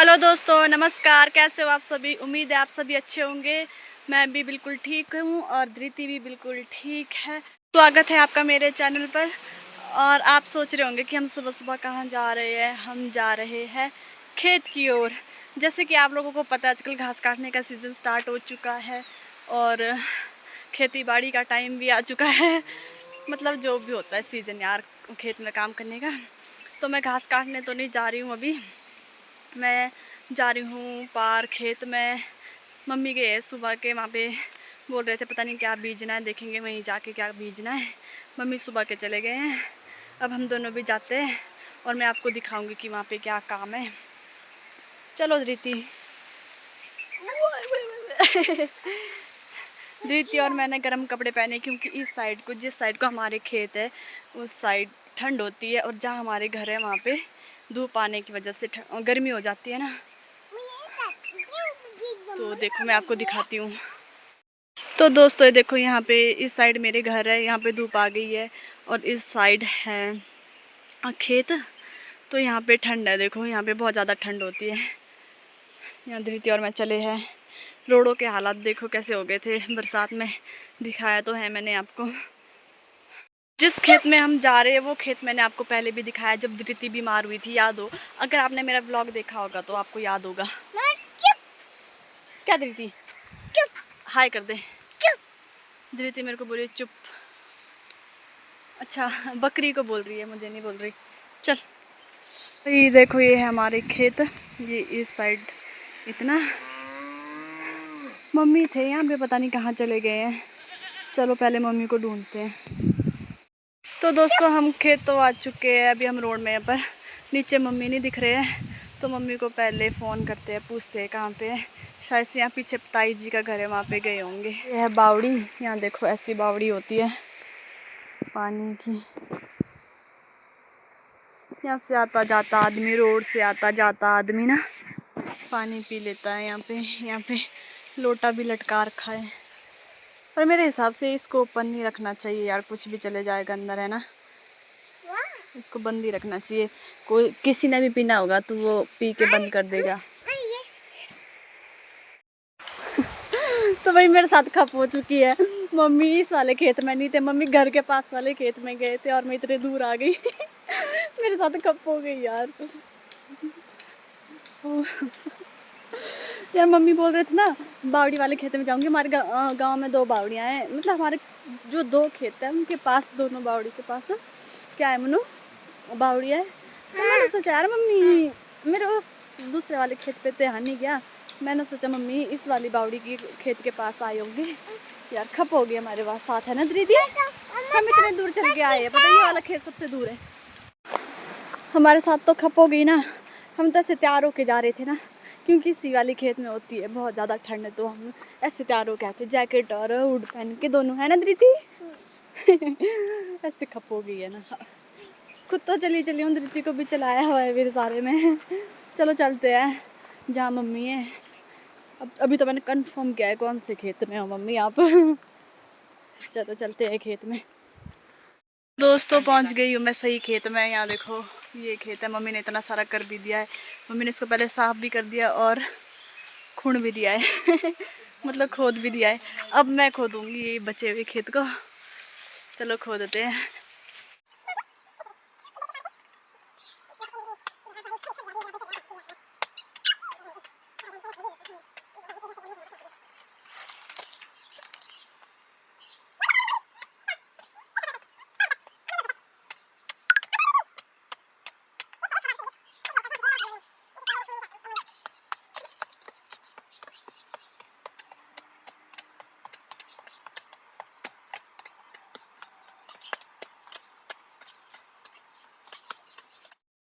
Hello दोस्तों, नमस्कार। कैसे हो आप सभी? उम्मीद है आप सभी अच्छे होंगे। मैं भी बिल्कुल ठीक हूँ और धृति भी बिल्कुल ठीक है। स्वागत है आपका मेरे चैनल पर। और आप सोच रहे होंगे कि हम सुबह सुबह कहाँ जा रहे हैं। हम जा रहे हैं खेत की ओर। जैसे कि आप लोगों को पता है, आजकल घास काटने का सीज़न स्टार्ट हो चुका है और खेती बाड़ी का टाइम भी आ चुका है। मतलब जो भी होता है सीज़न यार, खेत में काम करने का। तो मैं घास काटने तो नहीं जा रही हूँ अभी। मैं जा रही हूँ पार खेत में। मम्मी गए सुबह के, वहाँ पे बोल रहे थे पता नहीं क्या बीजना है, देखेंगे वहीं जाके क्या बीजना है। मम्मी सुबह के चले गए हैं, अब हम दोनों भी जाते हैं और मैं आपको दिखाऊंगी कि वहाँ पे क्या काम है। चलो धृति। धृति और मैंने गर्म कपड़े पहने क्योंकि इस साइड को, जिस साइड को हमारे खेत है उस साइड ठंड होती है और जहाँ हमारे घर है वहाँ पे धूप आने की वजह से गर्मी हो जाती है ना। तो देखो मैं आपको दिखाती हूँ। तो दोस्तों ये देखो, यहाँ पे इस साइड मेरे घर है, यहाँ पे धूप आ गई है और इस साइड है खेत। तो यहाँ पे ठंड है, देखो यहाँ पे बहुत ज़्यादा ठंड होती है। यहाँ धृति और मैं चले हैं। रोडों के हालात देखो कैसे हो गए थे बरसात में। दिखाया तो है मैंने आपको। जिस खेत में हम जा रहे हैं वो खेत मैंने आपको पहले भी दिखाया, जब धृति बीमार हुई थी, याद हो? अगर आपने मेरा व्लॉग देखा होगा तो आपको याद होगा। क्या धृति? हाय कर दे। धृति मेरे को बोली चुप। अच्छा, बकरी को बोल रही है, मुझे नहीं बोल रही। चल। ये देखो, ये है हमारे खेत। ये इस साइड इतना। मम्मी थे यहाँ पे, पता नहीं कहाँ चले गए हैं। चलो पहले मम्मी को ढूंढते हैं। तो दोस्तों हम खेत तो आ चुके हैं, अभी हम रोड में हैं पर नीचे मम्मी नहीं दिख रहे हैं। तो मम्मी को पहले फ़ोन करते हैं, पूछते हैं कहाँ पे है। शायद से यहाँ पीछे ताई जी का घर है, वहाँ पे गए होंगे। ये है बावड़ी। यहाँ देखो ऐसी बावड़ी होती है पानी की। यहाँ से आता जाता आदमी, रोड से आता जाता आदमी ना पानी पी लेता है। यहाँ पे लोटा भी लटका रखा है। पर मेरे हिसाब से इसको ओपन नहीं रखना चाहिए यार, कुछ भी चले जाएगा अंदर, है ना। इसको बंद ही रखना चाहिए। कोई किसी ने भी पीना होगा तो वो पी के बंद कर देगा। तो भाई मेरे साथ खप हो चुकी है। मम्मी इस वाले खेत में नहीं थे, मम्मी घर के पास वाले खेत में गए थे और मैं इतने दूर आ गई। मेरे साथ खप हो गई यार। यार मम्मी बोल रहे थे ना बावड़ी वाले खेत में जाऊंगी। हमारे गांव में 2 बावड़ियाँ हैं, मतलब हमारे जो 2 खेत हैं उनके पास, दोनों बावड़ी के पास क्या है मनु, बावड़ी है। तो मैंने सोचा यार मम्मी, मेरे उस दूसरे वाले खेत पे ध्यान नहीं गया। मैंने सोचा मम्मी इस वाली बावड़ी की खेत के पास आए होंगे। यार खप हो गई हमारे पास, साथ है ना दीदी। हम इतने दूर चल के आए हैं, पता ये वाला खेत सबसे दूर है। हमारे साथ तो खप हो गई ना। हम तो ऐसे तैयार होके जा रहे थे ना, क्योंकि इसी वाली खेत में होती है बहुत ज़्यादा ठंड। तो हम ऐसे तैयार होके आते, जैकेट और हुड पहन के दोनों, है ना दीदी। ऐसे खप हो गई है ना। खुद तो चली हूँ, धृति को भी चलाया हुआ है मेरे सारे में। चलो चलते हैं जहाँ मम्मी है। अब अभी तो मैंने कंफर्म किया है कौन से खेत में हो मम्मी आप। चलो चलते हैं खेत में। दोस्तों पहुँच गई हूँ मैं सही खेत में। यहाँ देखो ये खेत है, मम्मी ने इतना सारा कर भी दिया है। मम्मी ने इसको पहले साफ़ भी कर दिया और खून भी दिया है। मतलब खोद भी दिया है। अब मैं खोदूँगी ये बचे हुए खेत को। चलो खोदते हैं।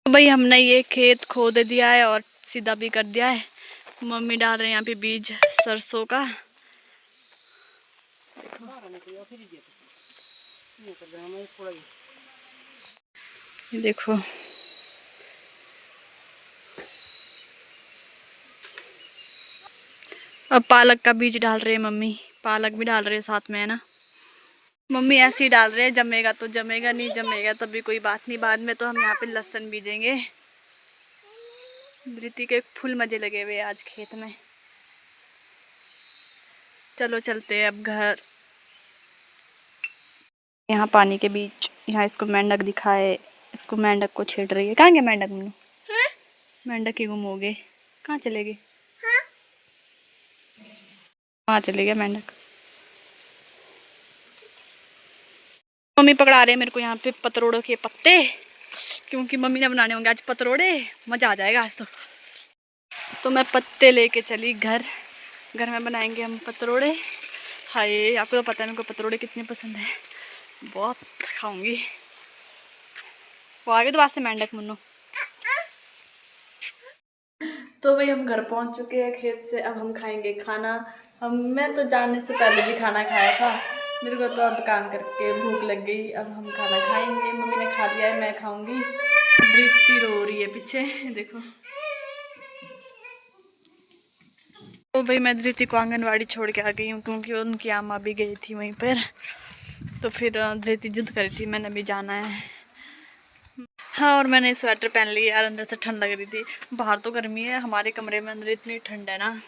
भाई हमने ये खेत खोद दिया है और सीधा भी कर दिया है। मम्मी डाल रहे हैं यहाँ पे बीज सरसों का। देखो अब पालक का बीज डाल रहे हैं मम्मी। पालक भी डाल रहे हैं साथ में, है ना। मम्मी ऐसे ही डाल रहे हैं, जमेगा तो जमेगा, नहीं जमेगा तब भी कोई बात नहीं। बाद में तो हम यहाँ पे लहसुन बीजेंगे। धृति के फुल मजे लगे हुए आज खेत में। चलो चलते हैं अब घर। यहाँ पानी के बीच यहाँ इसको मेंढक दिखाए, इसको मेंढक को छेड़ रही है। कहाँ गया मेंढक? मनु मेंढक ही गुम हो गए, कहाँ चले गए? वहाँ चले गया मेंढक। मम्मी पकड़ा रहे हैं मेरे को यहाँ पे पतरोड़ों के पत्ते, क्योंकि मम्मी ने बनाने होंगे आज पतरोड़े। मज़ा आ जाएगा आज तो मैं पत्ते लेके चली घर। घर में बनाएंगे हम पतरोड़े। हाय, आपको तो पता है मेरे को पतरोड़े कितने पसंद है, बहुत खाऊंगी। वो आगे तो वास्ते मेंढक मुन्नू। तो भाई हम घर पहुंच चुके हैं खेत से। अब हम खाएंगे खाना। मैं तो जाने से पहले भी खाना खाया था। मेरे को तो अब काम करके भूख लग गई। अब हम खाना खाएंगे। मम्मी ने खा लिया है, मैं खाऊंगी। धृति रो रही है पीछे, देखो। तो भाई मैं धृति को आंगनवाड़ी छोड़ के आ गई हूँ, क्योंकि उनकी अम्मा भी गई थी वहीं पर। तो फिर धृति जिद करी थी मैंने भी जाना है। हाँ, और मैंने स्वेटर पहन ली यार, अंदर से ठंड लग रही थी। बाहर तो गर्मी है, हमारे कमरे में अंदर इतनी ठंड है ना।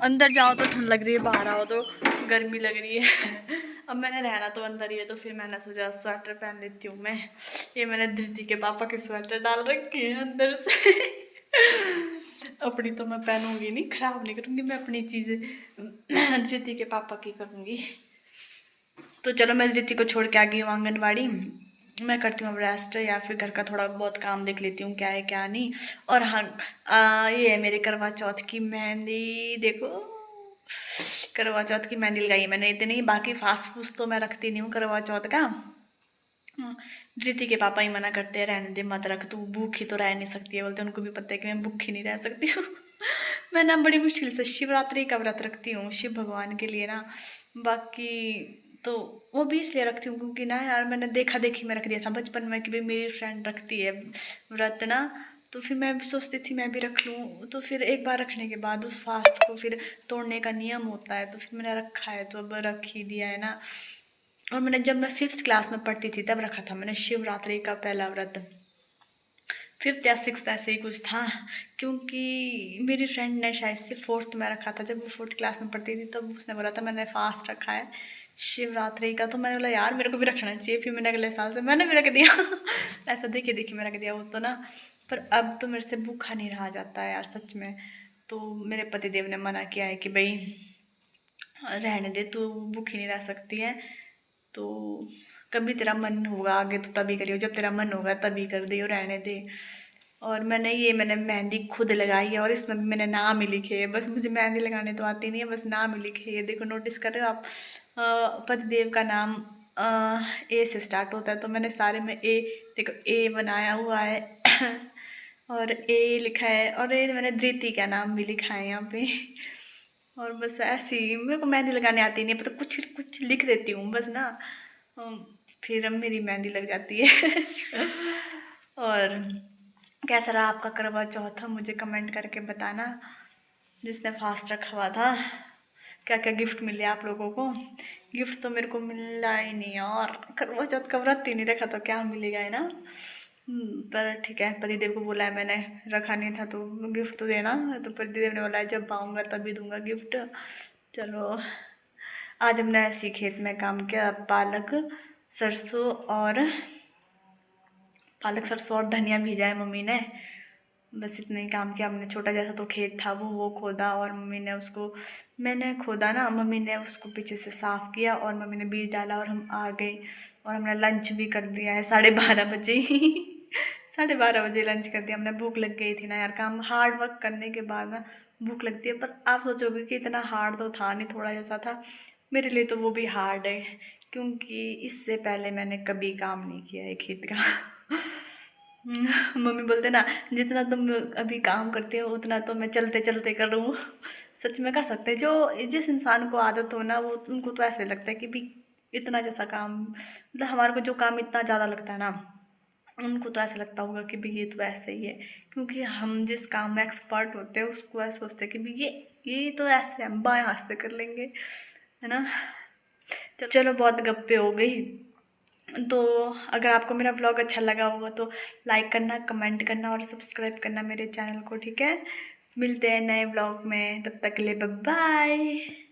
अंदर जाओ तो ठंड लग रही है, बाहर आओ तो गर्मी लग रही है। अब मैंने रहना तो अंदर ही है, तो फिर मैंने सोचा स्वेटर पहन लेती हूँ मैं। ये मैंने धृति के पापा के स्वेटर डाल रखे हैं अंदर से। अपनी तो मैं पहनूंगी नहीं, खराब नहीं करूँगी मैं अपनी चीज़ें। धृति के पापा की करूँगी। तो चलो मैं धृति को छोड़ के आ गई हूँ आंगनवाड़ी। मैं करती हूँ अब रेस्ट, या फिर घर का थोड़ा बहुत काम देख लेती हूँ क्या है क्या नहीं। और हाँ, ये है मेरे करवा चौथ की मेहंदी, देखो। करवा चौथ की मेहंदी लगाई है मैंने इतनी। बाकी फास्ट फूड तो मैं रखती नहीं हूँ करवा चौथ का। धृति के पापा ही मना करते हैं, रहने दे मत रख, तू भूखी तो रह नहीं सकती है। बोलते उनको भी पता है कि मैं भूखी नहीं रह सकती हूँ। मैं ना बड़ी मुश्किल से शिवरात्रि का व्रत रखती हूँ शिव भगवान के लिए ना। बाकी तो वो भी इसलिए रखती हूँ क्योंकि ना यार, मैंने देखा देखी में रख दिया था बचपन में कि भाई मेरी फ्रेंड रखती है व्रत ना। तो फिर मैं भी सोचती थी मैं भी रख लूँ। तो फिर एक बार रखने के बाद उस फास्ट को फिर तोड़ने का नियम होता है, तो फिर मैंने रखा है, तो अब रख ही दिया है ना। और मैंने जब मैं 5th क्लास में पढ़ती थी तब रखा था मैंने शिवरात्रि का पहला व्रत। 5th या 6th ऐसे ही कुछ था, क्योंकि मेरी फ्रेंड ने शायद से 4th में रखा था। जब वो 4th क्लास में पढ़ती थी तब उसने बोला था मैंने फास्ट रखा है शिवरात्रि का। तो मैंने बोला यार मेरे को भी रखना चाहिए। फिर मैंने अगले साल से मैंने भी रख दिया। ऐसा देखिए देखिए मैं रख दिया वो तो ना। पर अब तो मेरे से भूखा नहीं रहा जाता है यार सच में। तो मेरे पतिदेव ने मना किया है कि भाई रहने दे, तू भूखी नहीं रह सकती है। तो कभी तेरा मन होगा आगे तो तभी करियो, जब तेरा मन होगा तभी कर दियो, रहने दे। और मैंने मेहंदी खुद लगाई है, और इसमें भी मैंने नाम ही लिखे है। बस मुझे मेहंदी लगाने तो आती नहीं है, बस नाम ही लिखे है। देखो नोटिस कर रहे हो आप, पतिदेव का नाम ए से स्टार्ट होता है, तो मैंने सारे में ए, देखो ए बनाया हुआ है। और ए लिखा है, और ये मैंने धृति का नाम भी लिखा है यहाँ पे। और बस ऐसे ही मेरे को मेहंदी लगाने आती नहीं है, पता कुछ कुछ लिख देती हूँ बस ना। फिर अब मेरी मेहंदी लग जाती है। और कैसा रहा आपका करवा चौथ मुझे कमेंट करके बताना। जिसने फास्ट रखा हुआ था क्या क्या गिफ्ट मिले आप लोगों को। गिफ्ट तो मेरे को मिला ही नहीं यार, करवा चौथ का व्रत ही नहीं रखा तो क्या मिलेगा है ना। पर ठीक है, पतिदेव को बोला है मैंने, रखा नहीं था तो गिफ्ट तो देना। तो पतिदेव ने बोला है जब आऊँगा तभी दूंगा गिफ्ट। चलो आज हमने ऐसी खेत में काम किया, पालक सरसों और धनिया भीजा है मम्मी ने। बस इतना ही काम किया हमने। छोटा जैसा तो खेत था वो खोदा, और मम्मी ने उसको, मैंने खोदा ना, मम्मी ने उसको पीछे से साफ़ किया और मम्मी ने बीज डाला और हम आ गए। और हमने लंच भी कर दिया है 12:30 बजे ही। 12:30 बजे लंच कर दिया हमने। भूख लग गई थी ना यार, काम हार्ड वर्क करने के बाद ना भूख लगती है। पर आप सोचोगे कि इतना हार्ड तो था नहीं, थोड़ा जैसा था। मेरे लिए तो वो भी हार्ड है, क्योंकि इससे पहले मैंने कभी काम नहीं किया है खेत का। मम्मी बोलते ना जितना तुम अभी काम करते हो उतना तो मैं चलते चलते कर लूँ। सच में कर सकते हैं, जो जिस इंसान को आदत हो ना वो, उनको तो ऐसे लगता है कि भी इतना जैसा काम, मतलब हमारे को जो काम इतना ज़्यादा लगता है ना, उनको तो ऐसा लगता होगा कि भाई ये तो ऐसे ही है। क्योंकि हम जिस काम में एक्सपर्ट होते हैं उसको ऐसे सोचते हैं कि भाई ये तो ऐसे हम बाएं हाथ से कर लेंगे, है ना। चलो बहुत गप्पे हो गई। तो अगर आपको मेरा ब्लॉग अच्छा लगा होगा तो लाइक करना, कमेंट करना और सब्सक्राइब करना मेरे चैनल को, ठीक है। मिलते हैं नए ब्लॉग में, तब तक के लिए बाय बाय।